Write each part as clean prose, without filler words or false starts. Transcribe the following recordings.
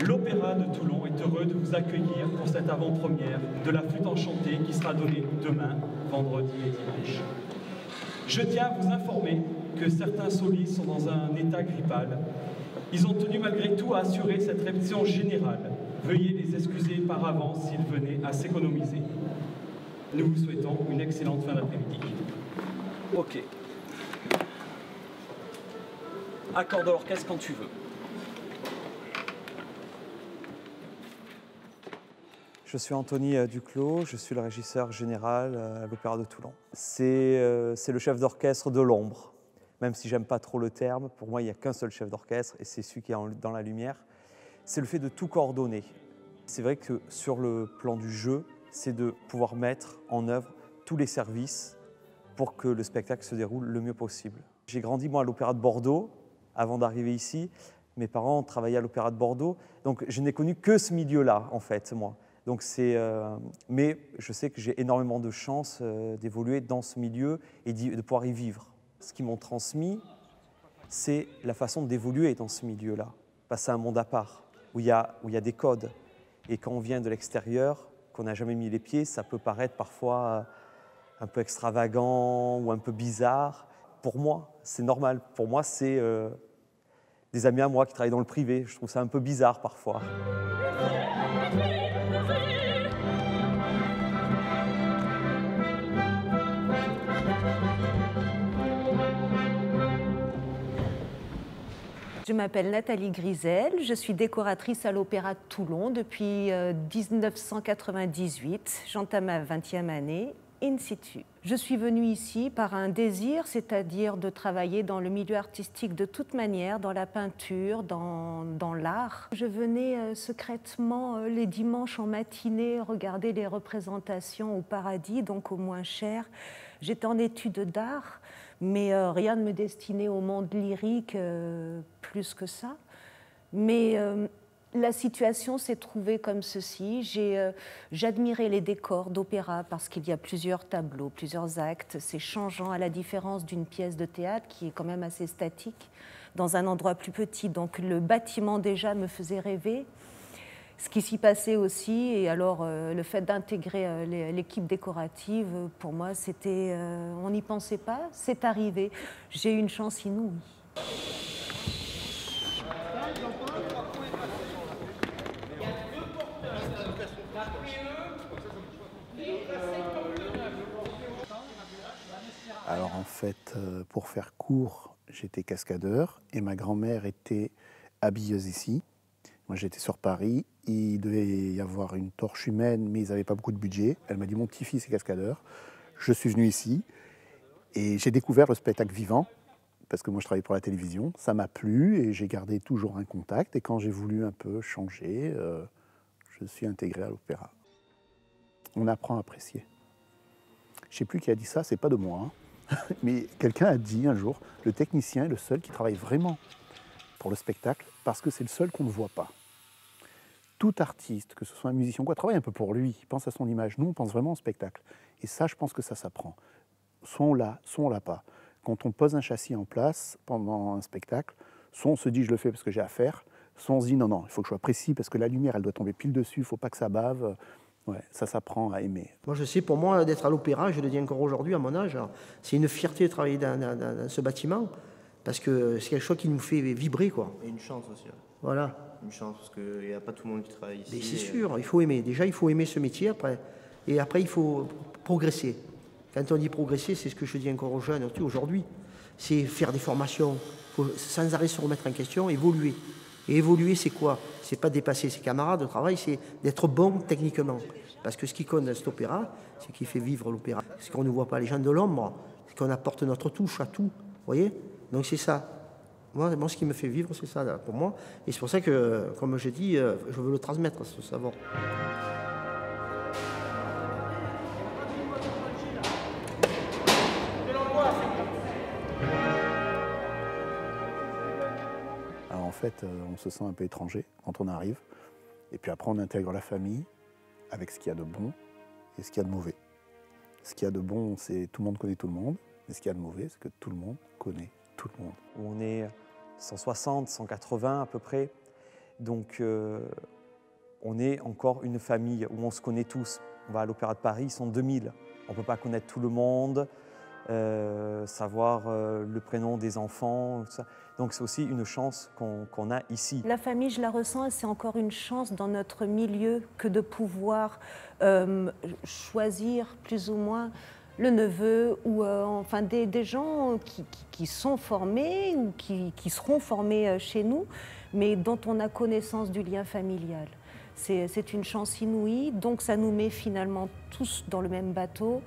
L'Opéra de Toulon est heureux de vous accueillir pour cette avant-première de la Flûte enchantée qui sera donnée demain, vendredi et dimanche. Je tiens à vous informer que certains solistes sont dans un état grippal. Ils ont tenu malgré tout à assurer cette répétition générale. Veuillez les excuser par avance s'ils venaient à s'économiser. Nous vous souhaitons une excellente fin d'après-midi. Ok. Accord de l'orchestre quand tu veux. Je suis Anthony Duclos, je suis le régisseur général à l'Opéra de Toulon. C'est le chef d'orchestre de l'ombre, même si j'aime pas trop le terme. Pour moi, il n'y a qu'un seul chef d'orchestre et c'est celui qui est dans la lumière. C'est le fait de tout coordonner. C'est vrai que sur le plan du jeu, c'est de pouvoir mettre en œuvre tous les services pour que le spectacle se déroule le mieux possible. J'ai grandi moi à l'Opéra de Bordeaux avant d'arriver ici. Mes parents travaillaient à l'Opéra de Bordeaux, donc je n'ai connu que ce milieu-là en fait, moi. Donc mais je sais que j'ai énormément de chance d'évoluer dans ce milieu et de pouvoir y vivre. Ce qu'ils m'ont transmis, c'est la façon d'évoluer dans ce milieu-là. Passer à un monde à part, où il y a des codes. Et quand on vient de l'extérieur, qu'on n'a jamais mis les pieds, ça peut paraître parfois un peu extravagant ou un peu bizarre. Pour moi, c'est normal. Pour moi, c'est des amis à moi qui travaillent dans le privé. Je trouve ça un peu bizarre parfois. Je m'appelle Nathalie Grisel, je suis décoratrice à l'Opéra de Toulon depuis 1998. J'entame ma 20e année in situ. Je suis venue ici par un désir, c'est-à-dire de travailler dans le milieu artistique de toute manière, dans la peinture, dans l'art. Je venais secrètement les dimanches en matinée regarder les représentations au Paradis, donc au moins cher. J'étais en études d'art, mais rien ne me destinait au monde lyrique plus que ça. Mais la situation s'est trouvée comme ceci. J'admirais les décors d'opéra parce qu'il y a plusieurs tableaux, plusieurs actes. C'est changeant à la différence d'une pièce de théâtre qui est quand même assez statique dans un endroit plus petit. Donc le bâtiment déjà me faisait rêver. Ce qui s'y passait aussi, et alors le fait d'intégrer l'équipe décorative, pour moi, c'était, on n'y pensait pas, c'est arrivé. J'ai eu une chance inouïe. Alors en fait, pour faire court, j'étais cascadeur et ma grand-mère était habilleuse ici. Moi j'étais sur Paris, il devait y avoir une torche humaine mais ils n'avaient pas beaucoup de budget. Elle m'a dit mon petit-fils est cascadeur. Je suis venu ici et j'ai découvert le spectacle vivant parce que moi je travaillais pour la télévision. Ça m'a plu et j'ai gardé toujours un contact et quand j'ai voulu un peu changer, je suis intégré à l'opéra. On apprend à apprécier. Je ne sais plus qui a dit ça, c'est pas de moi, hein. Mais quelqu'un a dit un jour, le technicien est le seul qui travaille vraiment pour le spectacle parce que c'est le seul qu'on ne voit pas. Tout artiste, que ce soit un musicien ou quoi, travaille un peu pour lui, il pense à son image. Nous, on pense vraiment au spectacle. Et ça, je pense que ça s'apprend. Soit on l'a, soit on l'a pas. Quand on pose un châssis en place pendant un spectacle, soit on se dit je le fais parce que j'ai à faire, soit on se dit non, non, il faut que je sois précis parce que la lumière, elle doit tomber pile dessus, il ne faut pas que ça bave. Ouais, ça s'apprend à aimer. Moi, je sais, pour moi, d'être à l'opéra, je le dis encore aujourd'hui à mon âge, c'est une fierté de travailler dans ce bâtiment, parce que c'est quelque chose qui nous fait vibrer, quoi. Et une chance aussi. Voilà. Une chance, parce qu'il n'y a pas tout le monde qui travaille ici. Mais c'est sûr, il faut aimer. Déjà, il faut aimer ce métier, après. Et après, il faut progresser. Quand on dit progresser, c'est ce que je dis encore aux jeunes aujourd'hui. C'est faire des formations, faut sans arrêt se remettre en question, évoluer. Et évoluer, c'est quoi? C'est pas dépasser ses camarades de travail, c'est d'être bon techniquement. Parce que ce qui compte dans cet opéra, c'est qui fait vivre l'opéra. Ce qu'on ne voit pas, les gens de l'ombre, c'est qu'on apporte notre touche à tout. Vous voyez? Donc c'est ça. Moi, ce qui me fait vivre, c'est ça, là, pour moi. Et c'est pour ça que, comme je dis, je veux le transmettre, ce savoir. Alors en fait, on se sent un peu étranger quand on arrive. Et puis après, on intègre la famille avec ce qu'il y a de bon et ce qu'il y a de mauvais. Ce qu'il y a de bon, c'est tout le monde connaît tout le monde. Et ce qu'il y a de mauvais, c'est que tout le monde connaît tout le monde. On est 160, 180 à peu près. Donc on est encore une famille où on se connaît tous. On va à l'Opéra de Paris, ils sont 2000. On ne peut pas connaître tout le monde, savoir le prénom des enfants, tout ça. Donc c'est aussi une chance qu'on a ici. La famille, je la ressens, et c'est encore une chance dans notre milieu que de pouvoir choisir plus ou moins le neveu ou enfin des gens qui sont formés ou qui seront formés chez nous, mais dont on a connaissance du lien familial. C'est une chance inouïe, donc ça nous met finalement tous dans le même bateau.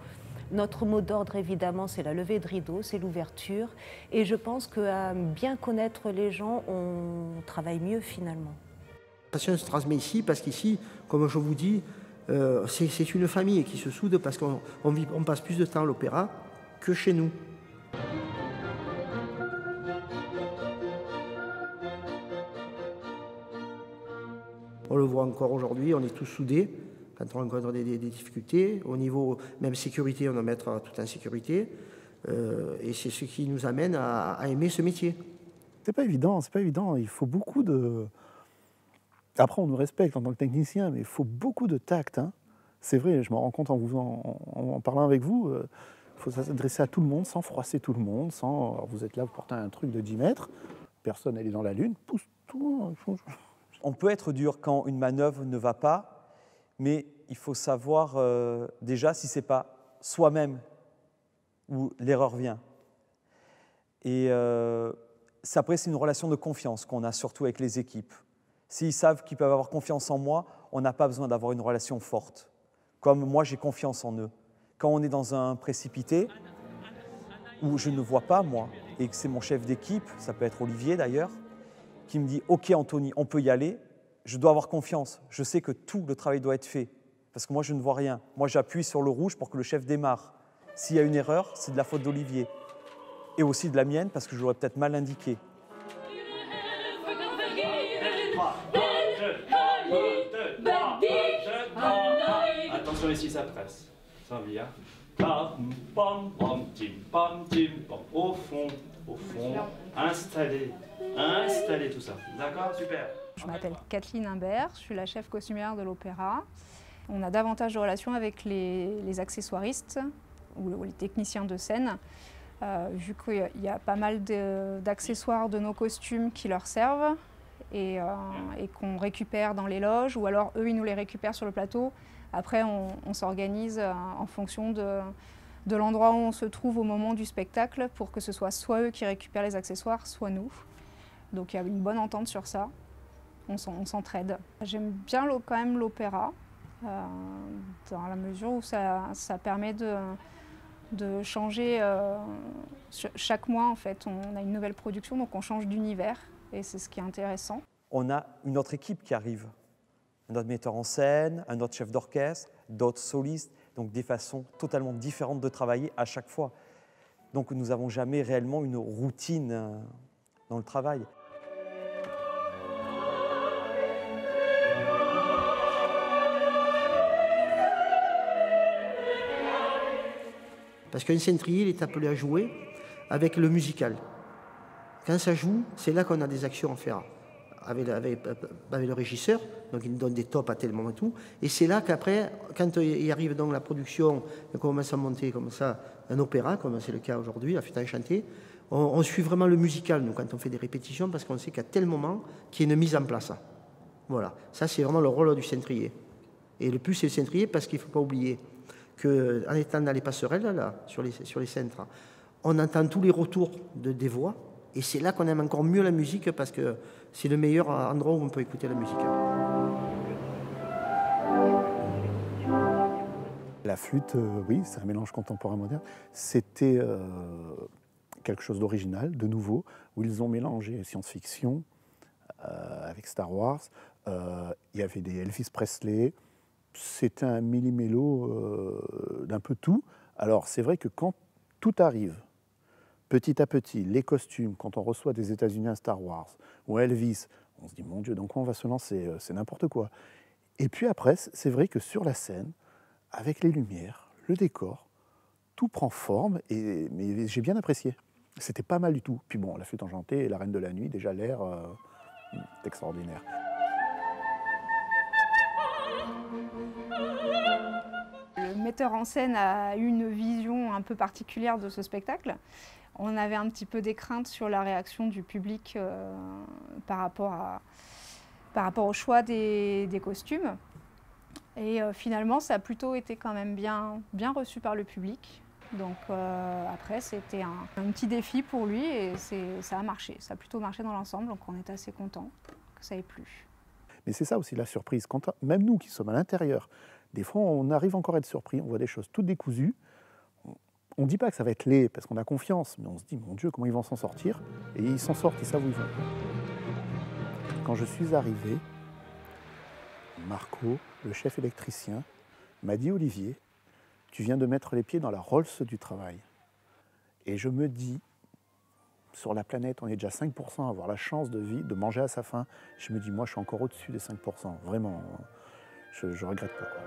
Notre mot d'ordre, évidemment, c'est la levée de rideau, c'est l'ouverture. Et je pense qu'à bien connaître les gens, on travaille mieux finalement. La passion se transmet ici, parce qu'ici, comme je vous dis, c'est une famille qui se soude parce qu'on passe plus de temps à l'opéra que chez nous. On le voit encore aujourd'hui, on est tous soudés. Quand on rencontre des difficultés, au niveau même sécurité, on doit mettre tout en sécurité. Et c'est ce qui nous amène à aimer ce métier. C'est pas évident, c'est pas évident. Il faut beaucoup de... Après, on nous respecte en tant que technicien, mais il faut beaucoup de tact. Hein. C'est vrai, je me rends compte en parlant avec vous, il faut s'adresser à tout le monde sans froisser tout le monde. Alors, vous êtes là, vous portez un truc de 10 mètres, personne n'est dans la lune, pousse tout. On peut être dur quand une manœuvre ne va pas, mais il faut savoir déjà si ce n'est pas soi-même où l'erreur vient. Et après, c'est une relation de confiance qu'on a surtout avec les équipes. S'ils savent qu'ils peuvent avoir confiance en moi, on n'a pas besoin d'avoir une relation forte. Comme moi, j'ai confiance en eux. Quand on est dans un précipité, où je ne vois pas, moi, et que c'est mon chef d'équipe, ça peut être Olivier d'ailleurs, qui me dit « Ok Anthony, on peut y aller », je dois avoir confiance. Je sais que tout le travail doit être fait, parce que moi, je ne vois rien. Moi, j'appuie sur le rouge pour que le chef démarre. S'il y a une erreur, c'est de la faute d'Olivier. Et aussi de la mienne, parce que je l'aurais peut-être mal indiqué. Attention ici, ça presse. Ça vient. Pam, pam, pam, tim, pam, tim, pam. Au fond, installez tout ça. D'accord, super. Je m'appelle Kathleen Imbert, je suis la chef costumière de l'opéra. On a davantage de relations avec les accessoiristes ou les techniciens de scène, vu qu'il y a pas mal d'accessoires de nos costumes qui leur servent et qu'on récupère dans les loges, ou alors eux, ils nous les récupèrent sur le plateau. Après, on s'organise en fonction de l'endroit où on se trouve au moment du spectacle pour que ce soit eux qui récupèrent les accessoires, soit nous. Donc il y a une bonne entente sur ça. On s'entraide. J'aime bien quand même l'opéra, dans la mesure où ça permet de changer chaque mois. En fait, on a une nouvelle production, donc on change d'univers, et c'est ce qui est intéressant. On a une autre équipe qui arrive, un autre metteur en scène, un autre chef d'orchestre, d'autres solistes, donc des façons totalement différentes de travailler à chaque fois. Donc nous n'avons jamais réellement une routine dans le travail. Parce qu'un cintrier, il est appelé à jouer avec le musical. Quand ça joue, c'est là qu'on a des actions à faire avec le régisseur, donc il nous donne des tops à tel moment et tout. Et c'est là qu'après, quand il arrive dans la production, on commence à monter comme ça un opéra, comme c'est le cas aujourd'hui, La Flûte enchantée, on suit vraiment le musical, nous, quand on fait des répétitions, parce qu'on sait qu'à tel moment, qu'il y a une mise en place. Voilà, ça c'est vraiment le rôle du cintrier. Et le plus c'est le cintrier, parce qu'il ne faut pas oublier qu'en étant dans les passerelles, là, sur les cintres, on entend tous les retours des voix, et c'est là qu'on aime encore mieux la musique, parce que c'est le meilleur endroit où on peut écouter la musique. La flûte, oui, c'est un mélange contemporain-moderne. C'était quelque chose d'original, de nouveau, où ils ont mélangé science-fiction avec Star Wars. Il y avait des Elvis Presley. C'était un millimélo d'un peu tout. Alors, c'est vrai que quand tout arrive, petit à petit, les costumes, quand on reçoit des États-Unis un Star Wars ou Elvis, on se dit, mon Dieu, dans quoi on va se lancer? C'est n'importe quoi. Et puis après, c'est vrai que sur la scène, avec les lumières, le décor, tout prend forme, mais j'ai bien apprécié. C'était pas mal du tout. Puis bon, La Flûte enchantée et La Reine de la Nuit, déjà l'air extraordinaire. metteur en scène a eu une vision un peu particulière de ce spectacle. On avait un petit peu des craintes sur la réaction du public par rapport au choix des costumes. Et finalement, ça a plutôt été quand même bien reçu par le public. Donc après, c'était un petit défi pour lui et ça a marché. Ça a plutôt marché dans l'ensemble, donc on est assez contents que ça ait plu. Mais c'est ça aussi la surprise. Même nous qui sommes à l'intérieur, des fois on arrive encore à être surpris, on voit des choses toutes décousues. On ne dit pas que ça va être laid parce qu'on a confiance, mais on se dit, mon Dieu, comment ils vont s'en sortir? Et ils s'en sortent, ils savent où ils vont. Quand je suis arrivé, Marco, le chef électricien, m'a dit, Olivier, tu viens de mettre les pieds dans la Rolls du travail. Et je me dis, sur la planète, on est déjà 5% à avoir la chance de manger à sa faim. Je me dis, moi, je suis encore au-dessus des 5%. Vraiment, je ne regrette pas, quoi.